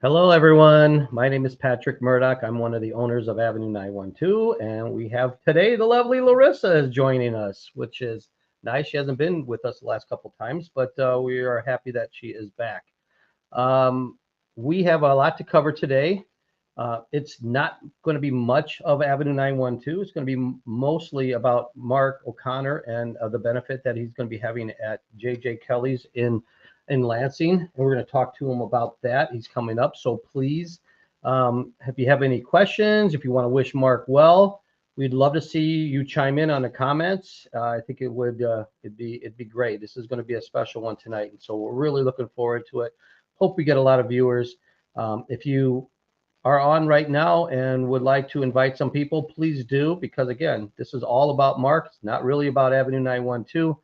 Hello, everyone. My name is Patrick Murdoch. I'm one of the owners of Avenue 912, and we have today the lovely Larissa is joining us, which is nice. She hasn't been with us the last couple times, but we are happy that she is back. Um, we have a lot to cover today. It's not going to be much of Avenue 912. It's going to be mostly about Mark OConnor and the benefit that he's going to be having at JJ Kellys in Lansing. And we're going to talk to him about that. He's coming up. So please, if you have any questions, if you want to wish Mark well, we'd love to see you chime in on the comments. I think it'd be great. This is going to be a special one tonight, and so we're really looking forward to it. Hope we get a lot of viewers. If you are on right now and would like to invite some people, please do, because again, this is all about Mark. It's not really about Avenue 912,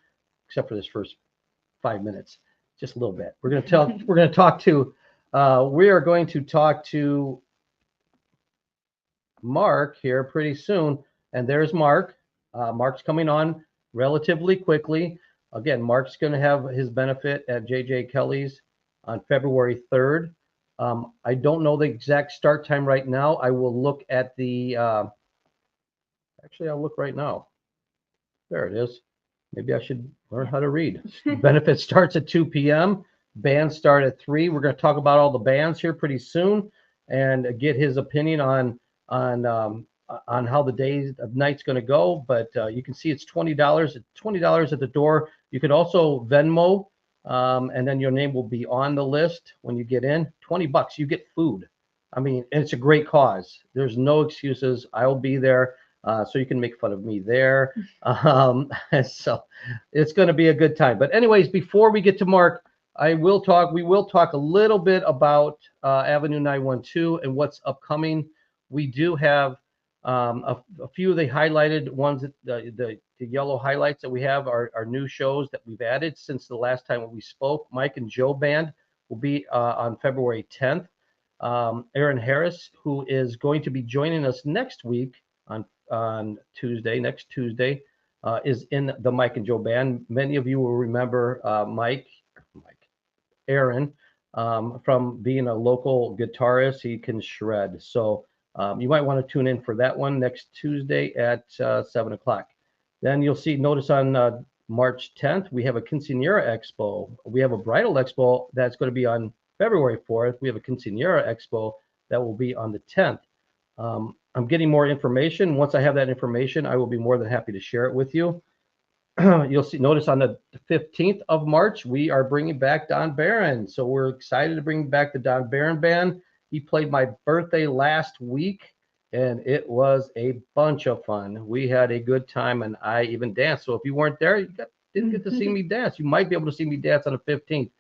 except for this first 5 minutes, just a little bit. We're going to tell, we're going to talk to, we are going to talk to Mark here pretty soon. And there's Mark. Mark's coming on relatively quickly. Again, Mark's going to have his benefit at JJ Kellys on February 3rd. I don't know the exact start time right now. I will look at the, actually, I'll look right now. There it is. Maybe I should learn how to read. Benefit starts at 2 p.m. Bands start at 3. We're going to talk about all the bands here pretty soon and get his opinion on how the days of night's going to go. But you can see it's $20. It's $20 at the door. You could also Venmo, and then your name will be on the list when you get in. $20, you get food. I mean, it's a great cause. There's no excuses. I'll be there. So you can make fun of me there. So it's going to be a good time. But anyways, before we get to Mark, we will talk a little bit about Avenue 912 and what's upcoming. We do have a few of the highlighted ones, the yellow highlights that we have are new shows that we've added since the last time we spoke. Mike and Joe Band will be on February 10th. Aaron Harris, who is going to be joining us next week on Tuesday, next Tuesday, is in the Mike and Joe Band. Many of you will remember Aaron, from being a local guitarist. He can shred. So you might want to tune in for that one next Tuesday at 7 o'clock. Then you'll notice on March 10th, we have a Quinceañera Expo. We have a Bridal Expo that's going to be on February 4th. We have a Quinceañera Expo that will be on the 10th. I'm getting more information. Once I have that information, I will be more than happy to share it with you. You'll notice on the 15th of March, we are bringing back Don Barron. So we're excited to bring back the Don Barron Band. He played my birthday last week, and it was a bunch of fun. We had a good time, and I even danced. So if you weren't there, didn't get to see me dance. You might be able to see me dance on the 15th.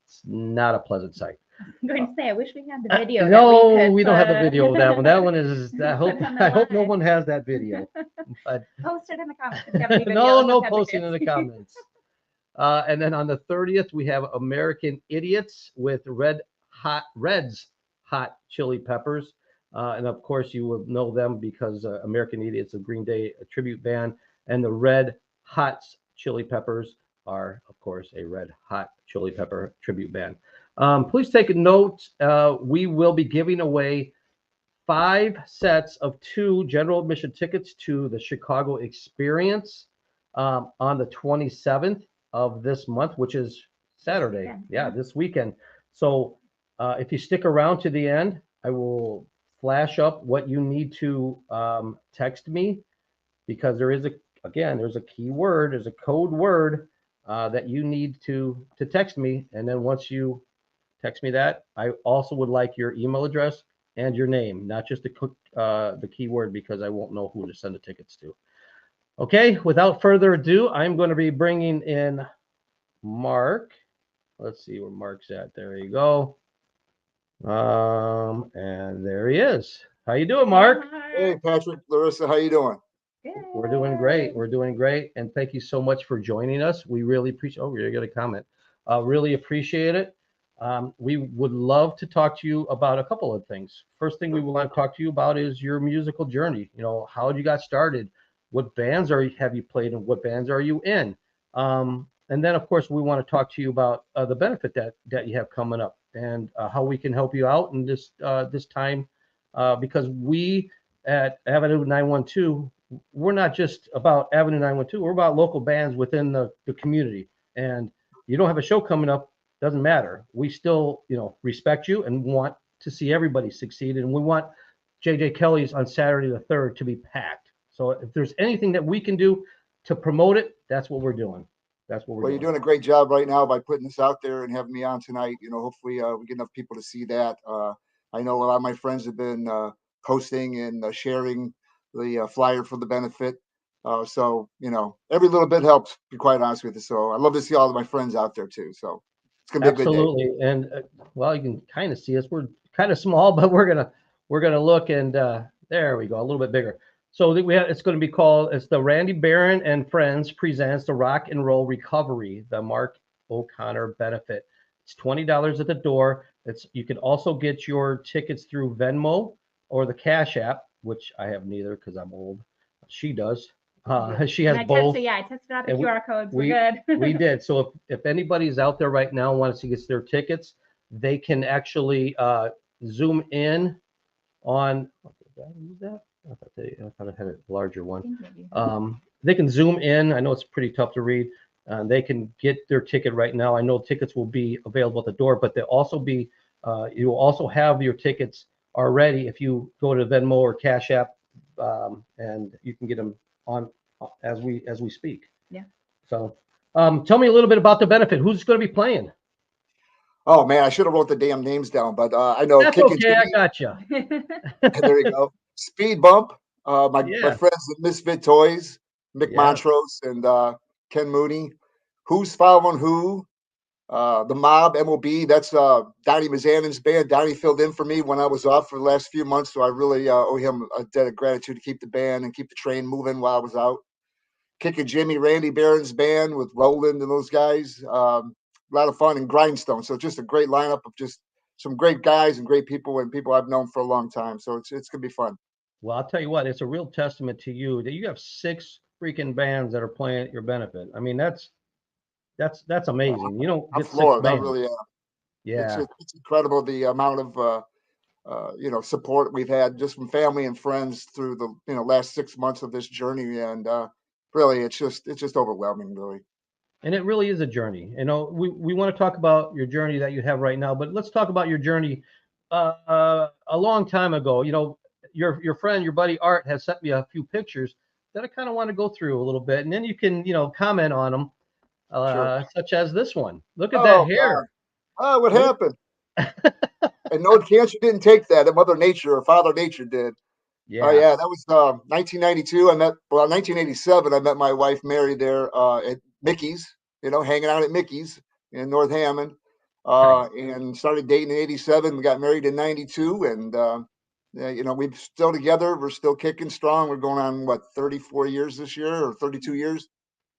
It's not a pleasant sight. I'm going to say, I wish we had the video. No, we don't have the video of that one. That one is, I hope no one has that video. But post it in the comments. If you have any no videos, posting in the comments. And then on the 30th, we have American Idiots with Red's Hot Chili Peppers. And of course, you will know them because American Idiots, a Green Day tribute band, and the Red Hot Chili Peppers are, of course, a Red Hot Chili Pepper tribute band. Please take a note. We will be giving away 5 sets of 2 general admission tickets to the Chicago Experience on the 27th of this month, which is Saturday. Yeah, this weekend. So if you stick around to the end, I will flash up what you need to text me, because there's a key word, there's a code word that you need to text me. And then once you text me that, I also would like your email address and your name, not just the keyword, because I won't know who to send the tickets to. Okay, without further ado, I'm going to be bringing in Mark. Let's see where Mark's at. There you go. And there he is. How you doing, Mark? Hey, Patrick, Larissa, how you doing? Good. We're doing great. We're doing great. And thank you so much for joining us. We really appreciate, oh, you got a comment. Really appreciate it. We would love to talk to you about a couple of things. First thing we want to talk to you about is your musical journey. You know, how you got started, what bands have you played, and what bands are you in? And And then, of course, we want to talk to you about the benefit that you have coming up and how we can help you out in this time, because we at Avenue 912, we're not just about Avenue 912. We're about local bands within the community. And you don't have a show coming up, doesn't matter. We still, respect you and want to see everybody succeed. And we want JJ Kellys on Saturday the 3rd to be packed. So if there's anything that we can do to promote it, that's what we're doing. That's what we're Well, doing. you're doing a great job right now by putting this out there and having me on tonight. Hopefully we get enough people to see that. I know a lot of my friends have been posting and sharing the flyer for the benefit. So, every little bit helps, to be quite honest with you. So I love to see all of my friends out there too. So it's going to be a good day. Absolutely. And well, you can kind of see us. We're kind of small, but we're gonna look, and there we go, a little bit bigger. So it's going to be called, it's the Randy Barron and Friends presents the Rock and Roll Recovery, the Mark OConnor benefit. It's $20 at the door. You can also get your tickets through Venmo or the Cash App, which I have neither because I'm old. She does. She has both. I tested out the And QR codes. We're good. We did. So if anybody's out there right now wants to get their tickets, they can actually zoom in on. Did I use that? I thought I had a larger one. They can zoom in. I know it's pretty tough to read. They can get their ticket right now. I know tickets will be available at the door, but they'll also be. You will also have your tickets already if you go to Venmo or Cash App, and you can get them on as we speak. Yeah. So, tell me a little bit about the benefit. Who's going to be playing? Oh man, I should have wrote the damn names down, but I know. That's okay. I got you. There you go. Speed Bump. My Yeah. friends at Misfit Toys, Mick Yeah. Montrose and Ken Mooney. Who's Following Who? The Mob, MOB. That's Donnie Mazzanin's band. Donnie filled in for me when I was off for the last few months, so I really owe him a debt of gratitude to keep the band and keep the train moving while I was out. Kicking Jimmy, Randy Barron's band with Roland and those guys. A lot of fun, and Grindstone. So just a great lineup of just some great guys and great people and people I've known for a long time. So it's gonna be fun. Well, I'll tell you what, it's a real testament to you that you have 6 freaking bands that are playing at your benefit. I mean, that's amazing. You don't I'm get 6 floored. I bands. really am. Yeah. It's incredible the amount of support we've had just from family and friends through the last 6 months of this journey, and really it's just overwhelming, really. And it really is a journey. We want to talk about your journey that you have right now, but let's talk about your journey a long time ago. Your friend, your buddy Art has sent me a few pictures that I kind of want to go through a little bit, and then you can comment on them, Sure. such as this one. Look at Oh, that hair. God. What happened? And no, cancer didn't take that. Mother Nature or Father Nature did. Yeah. Oh yeah, that was 1992. 1987. I met my wife Mary there at Mickey's. Hanging out at Mickey's in North Hammond, and started dating in '87. We got married in '92, and we're still together. We're still kicking strong. We're going on 34 years this year, or 32 years.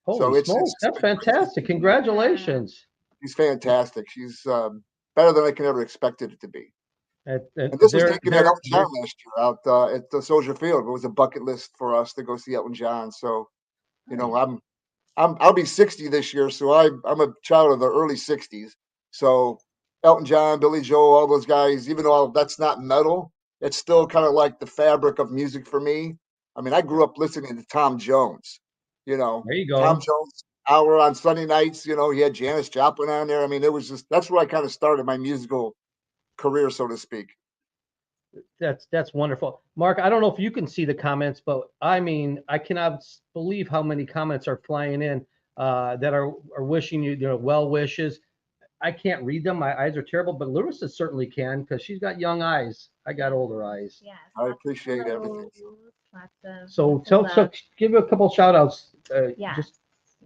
Holy smokes, that's fantastic! Congratulations. She's fantastic. She's better than I can ever expected it to be. And this was taken at Elton John last year out at the Soldier Field. It was a bucket list for us to go see Elton John. So, I'll be 60 this year, so I'm a child of the early 60s. So Elton John, Billy Joel, all those guys, even though that's not metal, it's still kind of like the fabric of music for me. I mean, I grew up listening to Tom Jones. There you go. Tom Jones hour on Sunday nights. He had Janis Joplin on there. I mean, it was that's where I kind of started my musical career, so to speak. That's wonderful. Mark, I don't know if you can see the comments, but I mean, I cannot believe how many comments are flying in that are wishing you well wishes. I can't read them. My eyes are terrible, but Larissa certainly can because she's got young eyes. I got older eyes. Yes. I appreciate everything. So give a couple shout outs. Just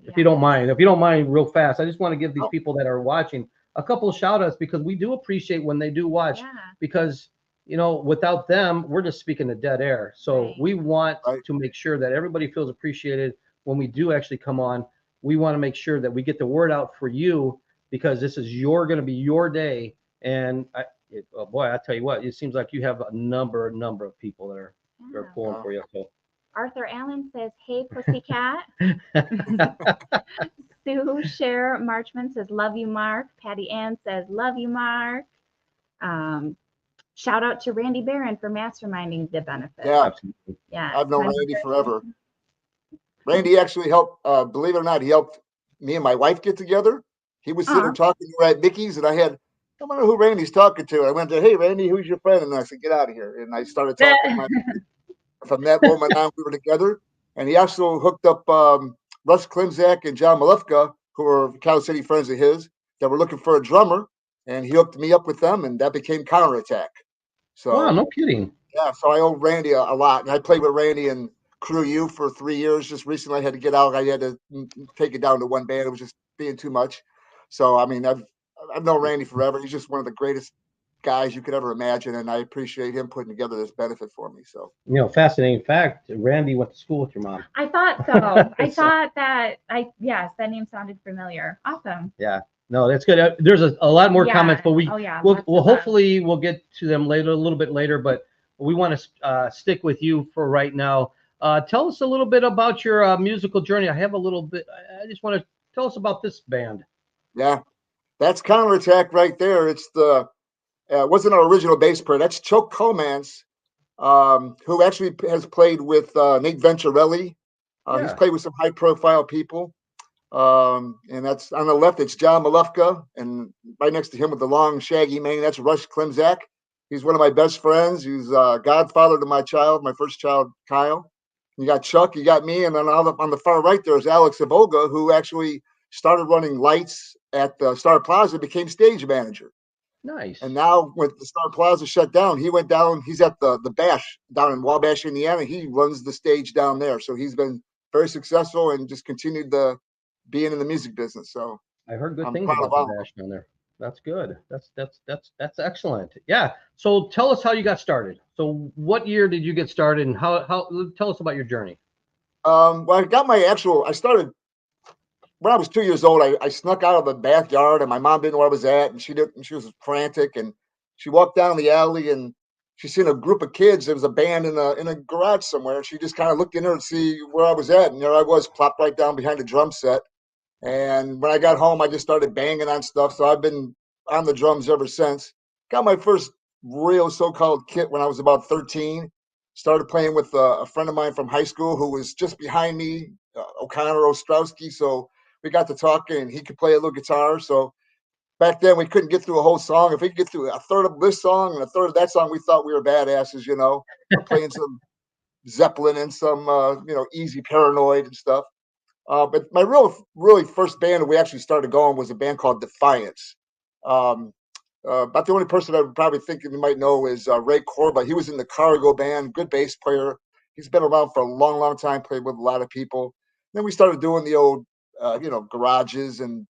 if you don't mind. If you don't mind, real fast. I just want to give these people that are watching a couple of shout outs because we do appreciate when they do watch because without them, we're just speaking to dead air. So we want to make sure that everybody feels appreciated when we do actually come on. We want to make sure that we get the word out for you because this is going to be your day. And I tell you what, it seems like you have a number of people that are pulling for you. So. Arthur Allen says, "Hey, pussycat." Sue Cher Marchman says, love you, Mark. Patty Ann says, love you, Mark. Shout out to Randy Barron for masterminding the benefit. Yeah, Absolutely. Yeah. I've known Randy forever. Randy actually helped, believe it or not, he helped me and my wife get together. He was sitting there talking to her at Mickey's, and I wonder who Randy's talking to. I went to, hey, Randy, who's your friend? And I said, get out of here. And I started talking to my from that moment on, we were together. And he also hooked up Russ Klimzak and John Malefka, who were Cal City friends of his, that were looking for a drummer. And he hooked me up with them, and that became Counterattack. So, Wow, no kidding. yeah, so I owe Randy a lot. And I played with Randy and Crew U for 3 years. Just recently I had to get out. I had to take it down to one band. It was just being too much. So, I mean, I've known Randy forever. He's just one of the greatest guys you could ever imagine. And I appreciate him putting together this benefit for me. So, Fascinating fact. Randy went to school with your mom. I thought so. I thought that yes, that name sounded familiar. Awesome. Yeah. No, that's good. There's a lot more comments, but we'll hopefully we'll get to them later, a little bit later. But we want to stick with you for right now. Tell us a little bit about your musical journey. I have a little bit. I just want to tell us about this band. Yeah, that's Counterattack right there. It's the wasn't our original bass player. That's Chuck Comans, who actually has played with Nate Venturelli. He's played with some high-profile people. And that's on the left, it's John Malefka, and right next to him with the long shaggy mane, that's Rush Klimzak. He's one of my best friends. He's godfather to my first child, Kyle. You got Chuck, you got me, and then on the far right there is Alex Avoga, who actually started running lights at the Star Plaza, became stage manager. Nice. And now when the Star Plaza shut down, he went down. He's at the Bash down in Wabash, Indiana. He runs the stage down there. So he's been very successful and just continued being in the music business. So I heard good I'm things proud about of the Bash down there. That's good. That's excellent. Yeah. So tell us how you got started. So what year did you get started, and how tell us about your journey? Well, I started when I was 2 years old. I snuck out of the backyard, and my mom didn't know where I was at, and she was frantic, and she walked down the alley, and she seen a group of kids. There was a band in a garage somewhere, and she just kind of looked in there to see where I was at, and there I was, plopped right down behind the drum set. And when I got home, I just started banging on stuff. So I've been on the drums ever since. Got my first real so-called kit when I was about 13. Started playing with a friend of mine from high school who was just behind me, O'Connor Ostrowski. So we got to talking, and he could play a little guitar. So back then we couldn't get through a whole song. If we could get through a third of this song and a third of that song, we thought we were badasses, We're playing some Zeppelin and some, Easy Paranoid and stuff. But my really first band that we actually started going was a band called Defiance. About the only person I would probably think you might know is Ray Corba. He was in the Cargo band, good bass player. He's been around for a long, long time, played with a lot of people. Then we started doing the old, garages and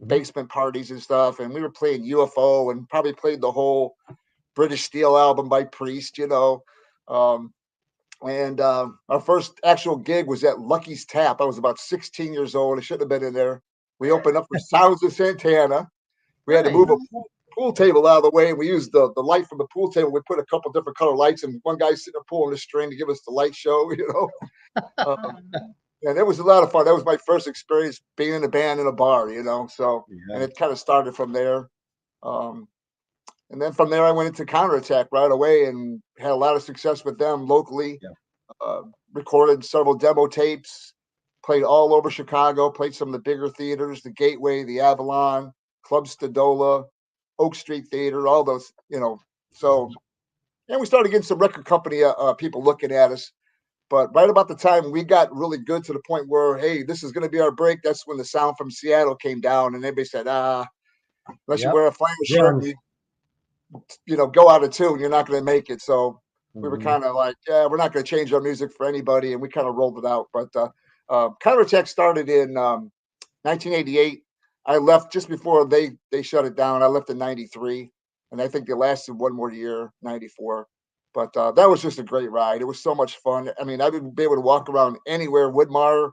basement parties and stuff. And we were playing UFO and probably played the whole British Steel album by Priest, And our first actual gig was at Lucky's Tap. I was about 16 years old. I shouldn't have been in there. We opened up for Sounds of Santana. We had to move a pool table out of the way, and we used the light from the pool table. We put a couple different color lights, and one guy sitting there pulling the string to give us the light show, And it was a lot of fun. That was my first experience being in a band in a bar, So, and it kind of started from there. And then from there, I went into Counterattack right away and had a lot of success with them locally. Yeah. Recorded several demo tapes, played all over Chicago, played some of the bigger theaters, the Gateway, the Avalon, Club Stadola, Oak Street Theater, all those, So, and we started getting some record company people looking at us. But right about the time we got really good to the point where, hey, this is going to be our break, that's when the sound from Seattle came down, and everybody said, unless you wear a flannel shirt, go out of tune, you're not going to make it. So we were kind of like, yeah, we're not going to change our music for anybody, and we kind of rolled it out. But Counterattack started in 1988. I left just before they shut it down. I left in 93, and I think they lasted one more year, 94. But that was just a great ride. It was so much fun. I mean, I would be able to walk around anywhere, Woodmar,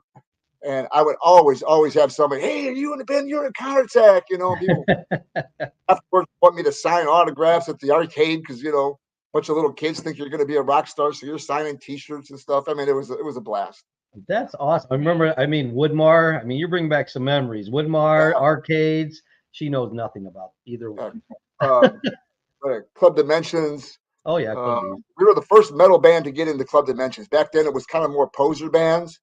and I would always have somebody, hey, are you in the band? You're in Counterattack, people afterwards want me to sign autographs at the arcade because, a bunch of little kids think you're going to be a rock star. So you're signing T-shirts and stuff. I mean, it was a blast. That's awesome. I remember, I mean, Woodmar, I mean, you bring back some memories. Woodmar, Yeah. arcades. She knows nothing about either Yeah. one. Club Dimensions. Oh, yeah, Club D's. We were the first metal band to get into Club Dimensions. Back then, it was kind of more poser bands.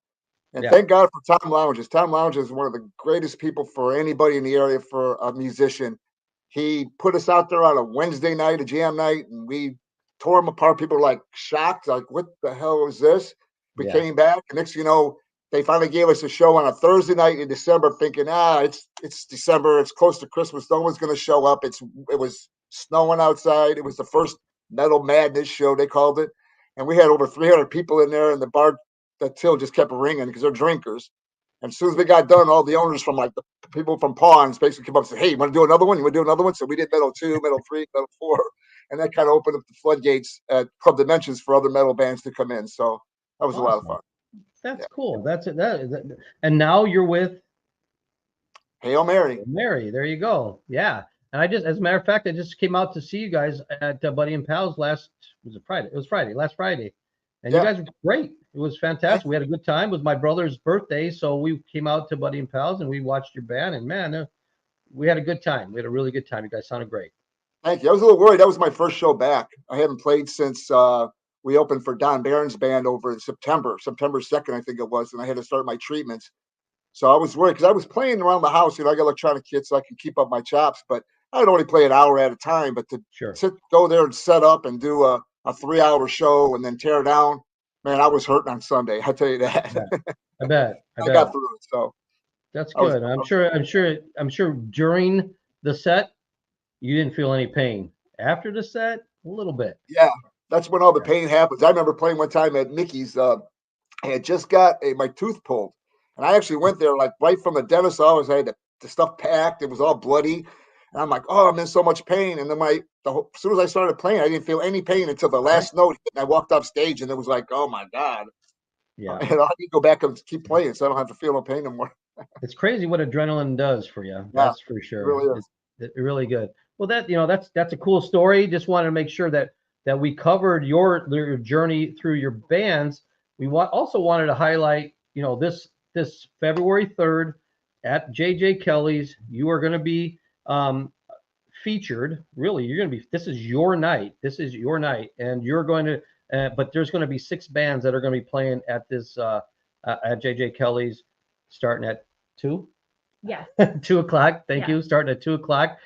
And Yeah. thank God for Tom Lounges. Tom Lounges is one of the greatest people for anybody in the area for a musician. He put us out there on a Wednesday night, a jam night, and we tore them apart. People were like shocked, like, what the hell is this? We Yeah. came back, and next thing you know, they finally gave us a show on a Thursday night in December, thinking, it's December, it's close to Christmas, no one's gonna show up. It was snowing outside. It was the first Metal Madness show, they called it. And we had over 300 people in there, and the till just kept ringing because they're drinkers. And as soon as we got done, all the owners from like the people from Pawns basically came up and said, "Hey, you want to do another one? You want to do another one?" So we did Metal 2, Metal 3, Metal 4, and that kind of opened up the floodgates at Club Dimensions for other metal bands to come in. So that was a lot of Awesome. fun. That's Yeah. cool. That's it. And now you're with Hail Mary. Mary. There you go. Yeah. And as a matter of fact, I just came out to see you guys at Buddy and Pals was it Friday? It was Friday, last Friday. And you Yeah. guys were great. It was fantastic. We had a good time. It was my brother's birthday. So we came out to Buddy and Pals and we watched your band. And man, we had a good time. We had a really good time. You guys sounded great. Thank you. I was a little worried. That was my first show back. I haven't played since we opened for Don Barron's band over in September 2nd, I think it was. And I had to start my treatments. So I was worried because I was playing around the house. I got electronic kits so I can keep up my chops, but I'd only play an hour at a time. But Sure. go there and set up and do a 3-hour show and then tear down, man, I was hurting on Sunday. I tell you that. I bet. I got through it. So that's good. I'm sure during the set you didn't feel any pain. After the set, a little bit. Yeah, that's when all the pain happens. I remember playing one time at Mickey's. I had just got as tooth pulled, and I actually went there like right from the dentist's office. I had the stuff packed; it was all bloody, and I'm like, "Oh, I'm in so much pain." And then as soon as I started playing, I didn't feel any pain until the last note. And I walked off stage, and it was like, "Oh my god!" Yeah, And I need to go back and keep playing, so I don't have to feel no pain no more. it's crazy what adrenaline does for you. Yeah, That's for it sure. really is. It's really good. Well, that's a cool story. Just wanted to make sure that we covered your journey through your bands. We also wanted to highlight, this February 3rd at JJ Kellys, you are going to be featured. Really, you're going to be. This is your night. This is your night, and you're going to. But there's going to be 6 bands that are going to be playing at this at JJ Kellys, starting at 2. Yes. 2 o'clock. Thank Yeah. you. Starting at 2 o'clock.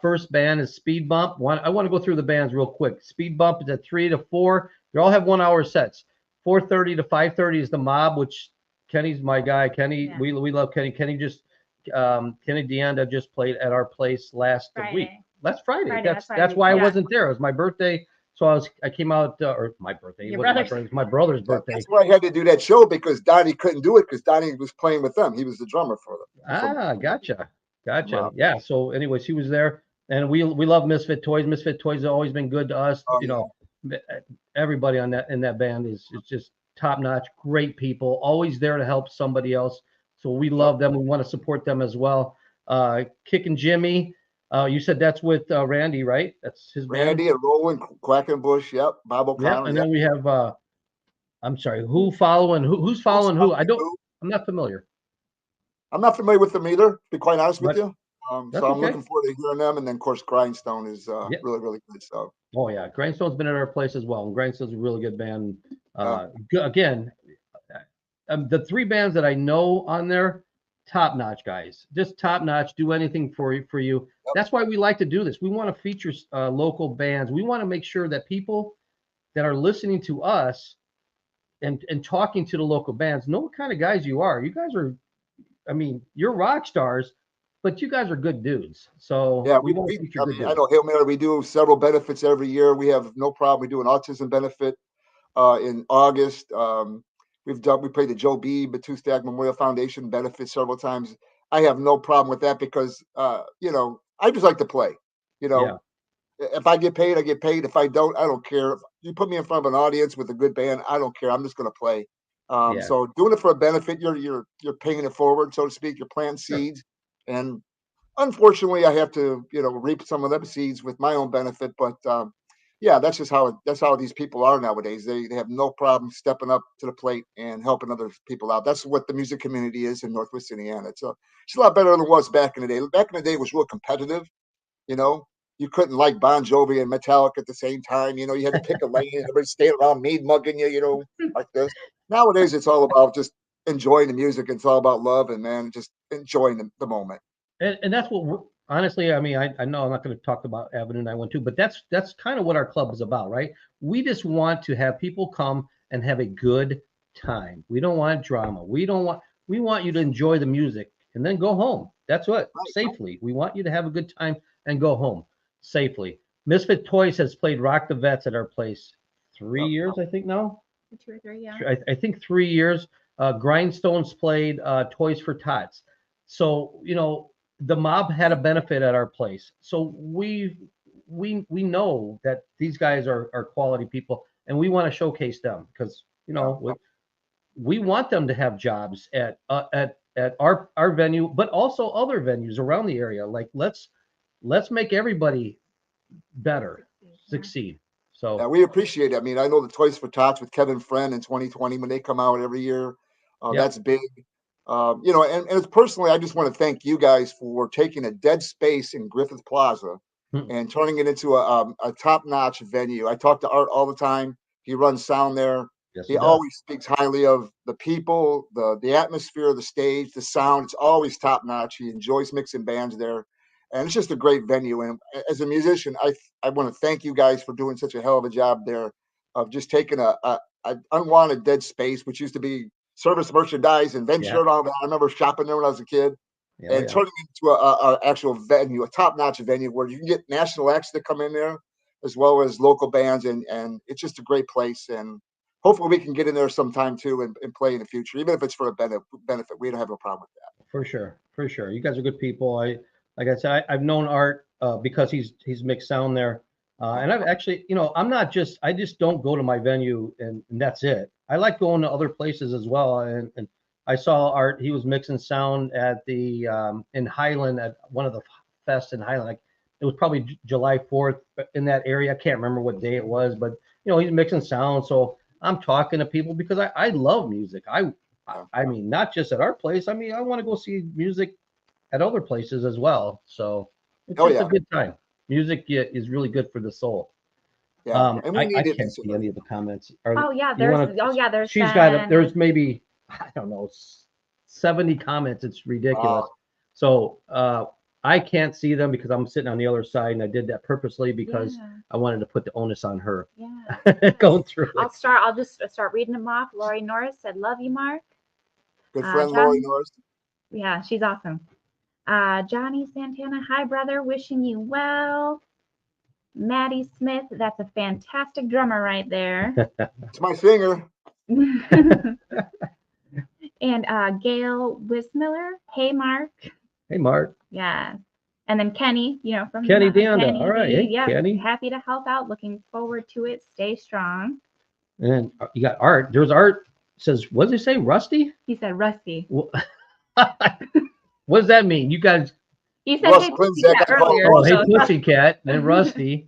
First band is Speed Bump. I want to go through the bands real quick. Speed Bump is at 3 to 4. They all have 1-hour sets. 4:30 to 5:30 is the Mob, which Kenny's my guy. Kenny, Yeah. we love Kenny. Kenny DeAnda just played at our place last week. Last Friday. That's why I wasn't there. It was my birthday. So I came out, or my birthday. Your It wasn't brother's. my birthday. It was my brother's birthday. That's why I had to do that show because Donnie couldn't do it because Donnie was playing with them. He was the drummer for them. Gotcha. Wow. Yeah. So, anyways, he was there, and we love Misfit Toys. Misfit Toys have always been good to us. Oh, Everybody in that band is just top notch, great people, always there to help somebody else. So we love them. We want to support them as well. Kickin' Jimmy, you said that's with Randy, right? That's his band. Randy and Roland Quackenbush, yep. Bob Yeah, O'Connor. and then we have I'm sorry, who's following who? I'm not familiar. I'm not familiar with them either, to be quite honest with you. That's So I'm okay. looking forward to hearing them. And then, of course, Grindstone is really, really good. So. Oh yeah, Grindstone's been at our place as well. And Grindstone's a really good band. Again, the 3 bands that I know on there, top notch guys, just top notch. Do anything for you. Yep. That's why we like to do this. We want to feature local bands. We want to make sure that people that are listening to us and talking to the local bands know what kind of guys you are. You guys are, I mean, you're rock stars, but you guys are good dudes. So Yeah, we want to feature good dudes. I know Hail Mary, we do several benefits every year. We have no problem. We do an autism benefit in August. We played the Joe B. Batustag Memorial Foundation benefit several times. I have no problem with that because, I just like to play. If I get paid, I get paid. If I don't, I don't care. If you put me in front of an audience with a good band, I don't care. I'm just going to play. So doing it for a benefit, you're paying it forward, so to speak. You're planting seeds, and unfortunately, I have to reap some of them seeds with my own benefit. But yeah, that's just how these people are nowadays. They have no problem stepping up to the plate and helping other people out. That's what the music community is in Northwest Indiana. It's a lot better than it was back in the day. Back in the day, it was real competitive. You know, you couldn't like Bon Jovi and Metallica at the same time. You know, you had to pick a lane. Everybody staying around mead mugging you. You know, like this. Nowadays, it's all about just enjoying the music. It's all about love and man, just enjoying the moment. And that's what honestly, I mean, I know I'm not going to talk about Avenue 912, but that's kind of what our club is about, right? We just want to have people come and have a good time. We don't want drama. We want you to enjoy the music and then go home. That's what safely. We want you to have a good time and go home safely. Misfit Toys has played Rock the Vets at our place 3 years, I think now. 2 or 3, yeah. I think 3 years. Grindstones played Toys for Tots. So, you know, the mob had a benefit at our place. So we know that these guys are quality people and we want to showcase them because, you know, we want them to have jobs at our venue, but also other venues around the area. Like let's make everybody better, succeed. So yeah, we appreciate it. I mean, I know the Toys for Tots with Kevin Friend in 2020 when they come out every year. That's big. You know, and personally, I just want to thank you guys for taking a dead space in Griffith Plaza and turning it into a top-notch venue. I talk to Art all the time. He runs sound there. yes, He always speaks highly of the people, the atmosphere, the stage, the sound. It's always top-notch. He enjoys mixing bands there. And it's just a great venue. And as a musician, I want to thank you guys for doing such a hell of a job there of just taking a unwanted dead space, which used to be service merchandise and venture and all that. I remember shopping there when I was a kid and turning it into a actual venue, a top-notch venue where you can get national acts to come in there as well as local bands. And it's just a great place. And hopefully we can get in there sometime too and play in the future, even if it's for a benefit. We don't have a problem with that. For sure. You guys are good people. Like I said, I've known Art because he's mixed sound there. And I've actually, you know, I just don't go to my venue and that's it. I like going to other places as well. And I saw Art, he was mixing sound at the, in Highland at one of the fests in Highland. Like, it was probably July 4th in that area. I can't remember what day it was, but you know, he's mixing sound. So I'm talking to people because I love music. I mean, not just at our place. I mean, I want to go see music at other places as well. So it's just a good time. Music is really good for the soul. Yeah, and I can't see any of the comments. There's she's got there's maybe, I don't know, 70 comments. It's ridiculous. So I can't see them because I'm sitting on the other side, and I did that purposely because I wanted to put the onus on her. Yeah. Going through it. I'll just start reading them off. Lori Norris said, "Love you, Mark." Good friend, Lori Norris. Yeah, she's awesome. Johnny Santana, hi brother, wishing you well. Maddie Smith, that's a fantastic drummer right there. It's my finger. And Gail Wismiller, hey Mark. Hey Mark. Yeah. And then Kenny, you know, from Kenny Danda. All right. Hey, Kenny. Happy to help out. Looking forward to it. Stay strong. And then you got Art. There's Art. Says, what does he say? Rusty? He said Rusty. What does that mean? You guys. He said, hey, Pussycat earlier. Oh, hey, Pussycat. Then Rusty.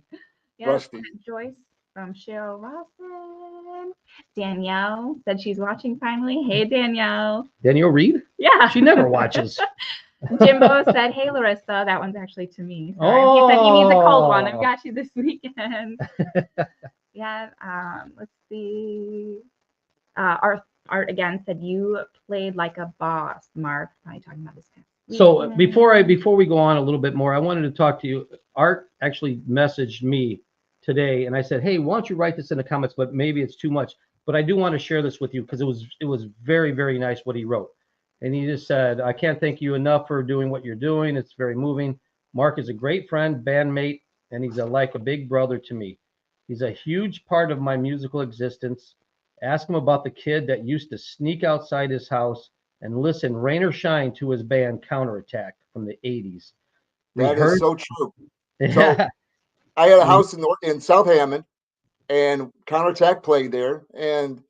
Rusty. Joyce from Cheryl Rawson. Danielle said she's watching finally. Hey, Danielle. Danielle Reed? Yeah. She never watches. Jimbo said, hey, Larissa. That one's actually to me. Sorry. He said he needs a cold one. I've got you this weekend. Yeah. Let's see. Art again said you played like a boss, Mark. Probably talking about this kind of so before we go on a little bit more, I wanted to talk to you. Art actually messaged me today and I said, hey, why don't you write this in the comments, but maybe it's too much. But I do want to share this with you because it was very, very nice what he wrote. And he just said, I can't thank you enough for doing what you're doing. It's very moving. Mark is a great friend, bandmate, and he's like a big brother to me. He's a huge part of my musical existence. Ask him about the kid that used to sneak outside his house and listen, rain or shine, to his band Counterattack from the 80s. That is so true. Yeah. So I had a house in South Hammond, and Counterattack played there. And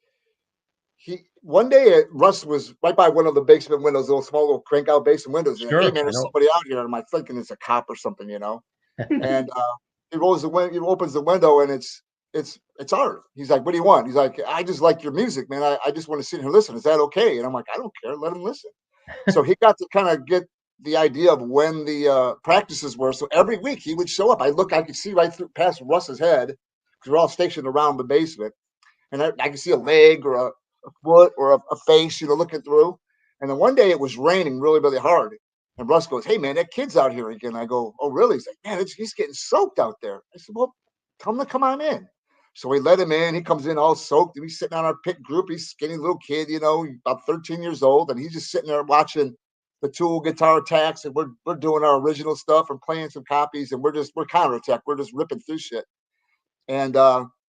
one day Russ was right by one of the basement windows, those small little crank out basement windows. Sure, hey man, there's somebody out here. And I'm thinking it's a cop or something, you know. And he rolls the window, he opens the window, and it's Art. He's like, "What do you want?" He's like, "I just like your music, man. I just want to sit here and listen. Is that okay?" And I'm like, "I don't care. Let him listen." So he got to kind of get the idea of when the practices were. So every week he would show up. I could see right through past Russ's head because we're all stationed around the basement, and I could see a leg or a foot or a face, looking through. And then one day it was raining really, really hard. And Russ goes, "Hey, man, that kid's out here again." I go, "Oh, really?" He's like, "Man, he's getting soaked out there." I said, "Well, tell him to come on in." So we let him in. He comes in all soaked. And he's sitting on our pit group. He's a skinny little kid, about 13 years old. And he's just sitting there watching the Tool guitar attacks. And we're doing our original stuff and playing some copies. And we're counterattack. We're just ripping through shit. And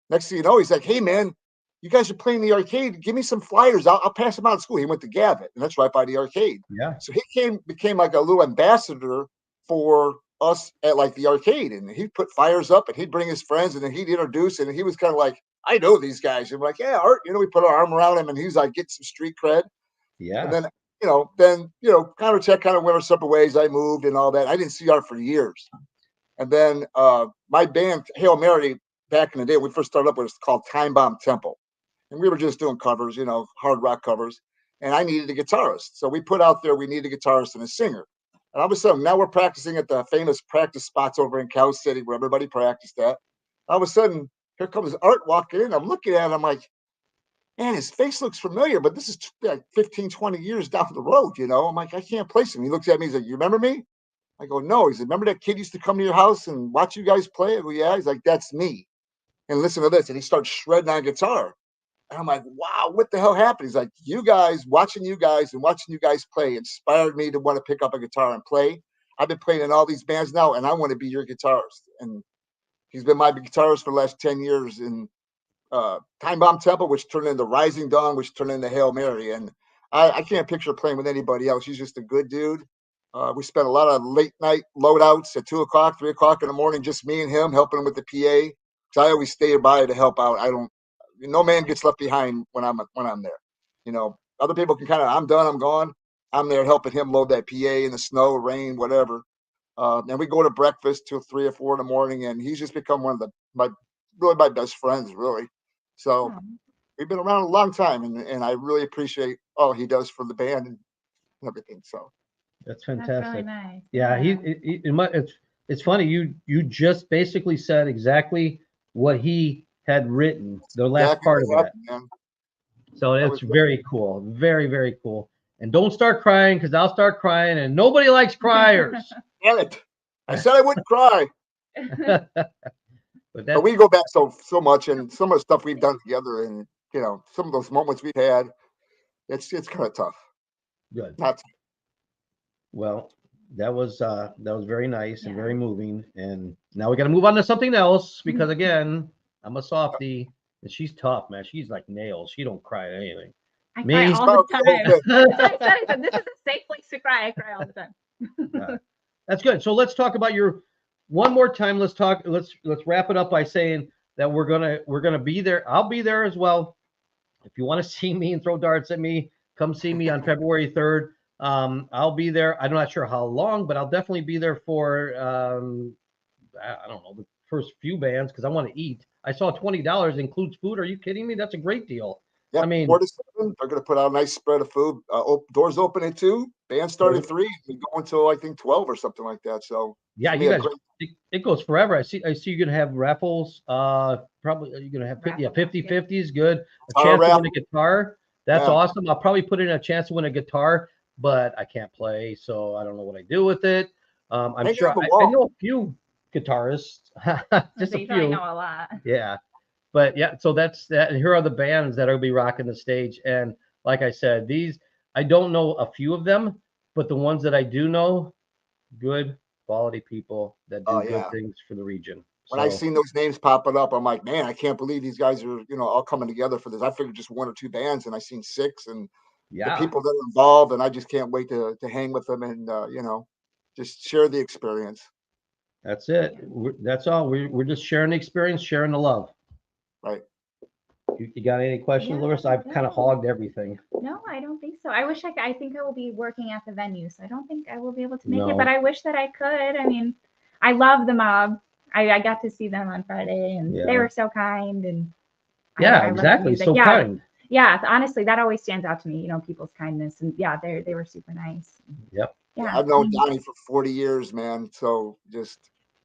next thing you know, he's like, "Hey, man, you guys are playing the arcade. Give me some flyers. I'll pass them out at school." He went to Gavitt, and that's right by the arcade. Yeah. So he became like a little ambassador for us at like the arcade, and he'd put fires up, and he'd bring his friends, and then he'd introduce, and he was kind of like, "I know these guys." And we're like, "Yeah, Art." We put our arm around him, and he's like, get some street cred. Yeah. And then Counterattack kind of went our separate ways. I moved and all that. I didn't see Art for years. And then my band, Hail Mary, back in the day, when we first started up, it was called Time Bomb Temple. And we were just doing covers, hard rock covers. And I needed a guitarist. So we put out there, we need a guitarist and a singer. And all of a sudden, now we're practicing at the famous practice spots over in Cow City where everybody practiced at. All of a sudden, here comes Art walking in. I'm looking at him, I'm like, man, his face looks familiar, but this is like 15, 20 years down the road, I'm like, I can't place him. He looks at me, he's like, "You remember me?" I go, "No." He said, "Remember that kid used to come to your house and watch you guys play?" I go, "Yeah." He's like, "That's me." And listen to this. And he starts shredding on guitar. And I'm like, "Wow, what the hell happened?" He's like, watching you guys and watching you guys play inspired me to want to pick up a guitar and play. I've been playing in all these bands now, and I want to be your guitarist. And he's been my guitarist for the last 10 years in Time Bomb Temple, which turned into Rising Dawn, which turned into Hail Mary. And I can't picture playing with anybody else. He's just a good dude. We spent a lot of late night loadouts at 2 o'clock, 3 o'clock in the morning, just me and him helping him with the PA. Because I always stay by to help out. No man gets left behind when I'm there. Other people can I'm done, I'm gone. I'm there helping him load that PA in the snow, rain, whatever. And we go to breakfast till 3 or 4 in the morning, and he's just become one of my best friends, really. So we've been around a long time, and I really appreciate all he does for the band and everything. So That's fantastic. That's really nice. Yeah, it's funny. You just basically said exactly what he had written, the last part of that. Man. So it's very cool. Very, very cool. And don't start crying because I'll start crying, and nobody likes criers. Damn it. I said I wouldn't cry. But we go back so much, and some of the stuff we've done together, and some of those moments we've had, it's kind of tough. Good. Not Well, that was very nice and very moving. And now we got to move on to something else because again, I'm a softie and she's tough, man. She's like nails. She don't cry at anything. I cry all the time. I said, this is a safe place to cry. I cry all the time. Yeah. That's good. So let's talk about your one more time. Let's wrap it up by saying that we're gonna be there. I'll be there as well. If you want to see me and throw darts at me, come see me on February 3rd. I'll be there. I'm not sure how long, but I'll definitely be there for I don't know, the first few bands because I want to eat. I saw $20 includes food. Are you kidding me? That's a great deal. Yep, I mean, 4 to 7. They're going to put out a nice spread of food. Doors open at 2. Band start at 3. We go until I think 12 or something like that. So yeah, you guys, it goes forever. I see you're gonna have raffles. Probably you're gonna have 50-50 is good. A chance to win a guitar. That's awesome. I'll probably put in a chance to win a guitar, but I can't play, so I don't know what I do with it. I'm sure I know a few guitarists, just a few. I know a lot. Yeah, but yeah, so that's that. And here are the bands that are gonna be rocking the stage. And like I said, I don't know a few of them, but the ones that I do know, good quality people that do good things for the region. When I seen those names popping up, I'm like, man, I can't believe these guys are, all coming together for this. I figured just 1 or 2 bands, and I seen 6, and the people that are involved, and I just can't wait to hang with them and just share the experience. That's it. That's all. We're just sharing the experience, sharing the love. Right. You got any questions, Larissa? I've kind of hogged everything. No, I don't think so. I wish I think I will be working at the venue, so I don't think I will be able to make it, but I wish that I could. I mean, I love the Mob. I got to see them on Friday, and Yeah. they were so kind. And Yeah, I love the exactly. music. So Yeah, kind. yeah. Honestly, that always stands out to me. People's kindness, and yeah, they were super nice. Yep. Yeah, I've known Donnie for 40 years, man. So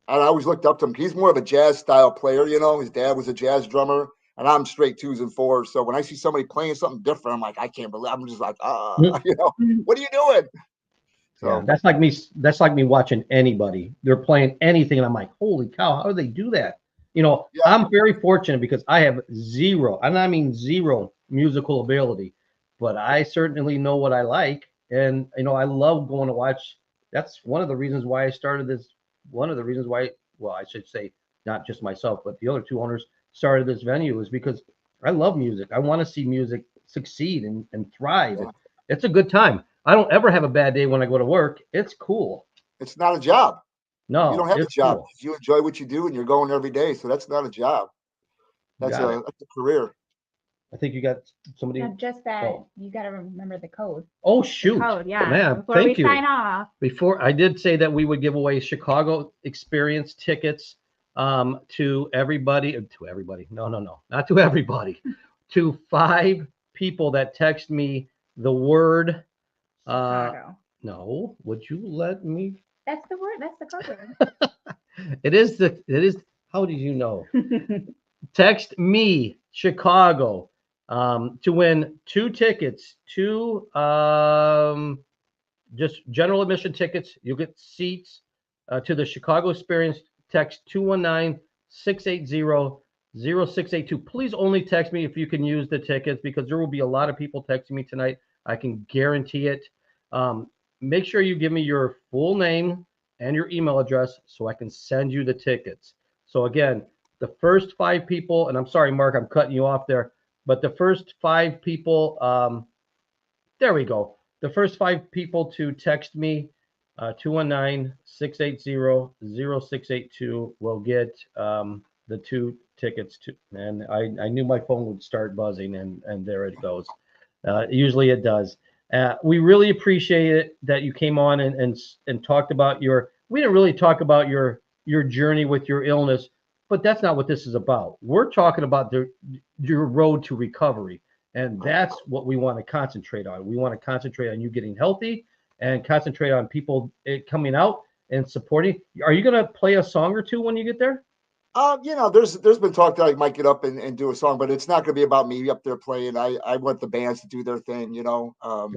I always looked up to him. He's more of a jazz style player, his dad was a jazz drummer, and I'm straight 2s and 4s. So when I see somebody playing something different, I'm like, I can't believe, I'm just like, Mhm. what are you doing? Yeah, So that's like me. That's like me watching anybody. They're playing anything, and I'm like, holy cow, how do they do that? yeah, I'm very fortunate because I have zero, and I mean zero musical ability, but I certainly know what I like, and I love going to watch. That's one of the reasons why I started this. One of the reasons why, well, I should say not just myself, but the other two owners started this venue is because I love music. I want to see music succeed and thrive. yeah. It's a good time. I don't ever have a bad day when I go to work. It's cool. It's not a job. You don't No, have a it's job. cool. You enjoy what you do and you're going every day. So that's not a job. You got it. That's a career. I think you got somebody. Now, just that Oh, you got to remember the code. oh The shoot, code, yeah. man! Before we Thank you. sign off. Before I did say that we would give away Chicago experience tickets to everybody. No, not to everybody. To 5 people that text me the word. Chicago. No, would you let me? That's the word. That's the code It is. How did you know? word. Text me Chicago to win 2 tickets, 2 just general admission tickets. You'll get seats to the Chicago Experience. Text 219-680-0682. Please only text me if you can use the tickets because there will be a lot of people texting me tonight. I can guarantee it. Make sure you give me your full name and your email address so I can send you the tickets. So again, the first 5 people, and I'm sorry, Mark, I'm cutting you off there, but the first 5 people, there we go. The first 5 people to text me 219-680-0682 will get the 2 tickets to, and I knew my phone would start buzzing and there it goes. Usually it does. We really appreciate it that you came on and talked about we didn't really talk about your journey with your illness, but that's not what this is about. We're talking about your road to recovery. And that's what we want to concentrate on. We want to concentrate on you getting healthy and concentrate on people coming out and supporting. Are you going to play a song or two when you get there? There's been talk that I might get up and do a song, but it's not going to be about me up there playing. I want the bands to do their thing, Okay. I'm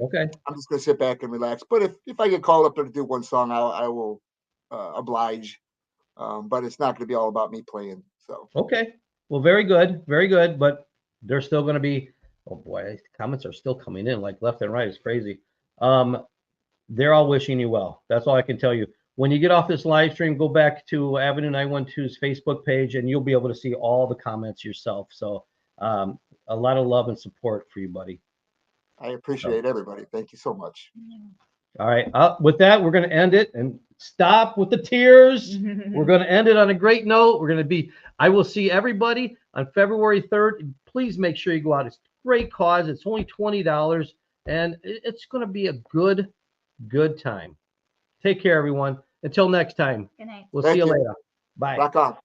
just going to sit back and relax. But if I get called up there to do one song, I will oblige. But it's not going to be all about me playing. So Okay. Well, very good. Very good. But there's still going to be, oh boy, comments are still coming in like left and right. It's crazy. They're all wishing you well. That's all I can tell you. When you get off this live stream, go back to Avenue 912's Facebook page and you'll be able to see all the comments yourself. So a lot of love and support for you, buddy. I appreciate everybody. Thank you so much. All right. With that, we're going to end it and stop with the tears. We're going to end it on a great note. I will see everybody on February 3rd. Please make sure you go out. It's a great cause. It's only $20 and it's going to be a good time. Take care, everyone. Until next time. Good night. We'll see you later. Bye. Rock on.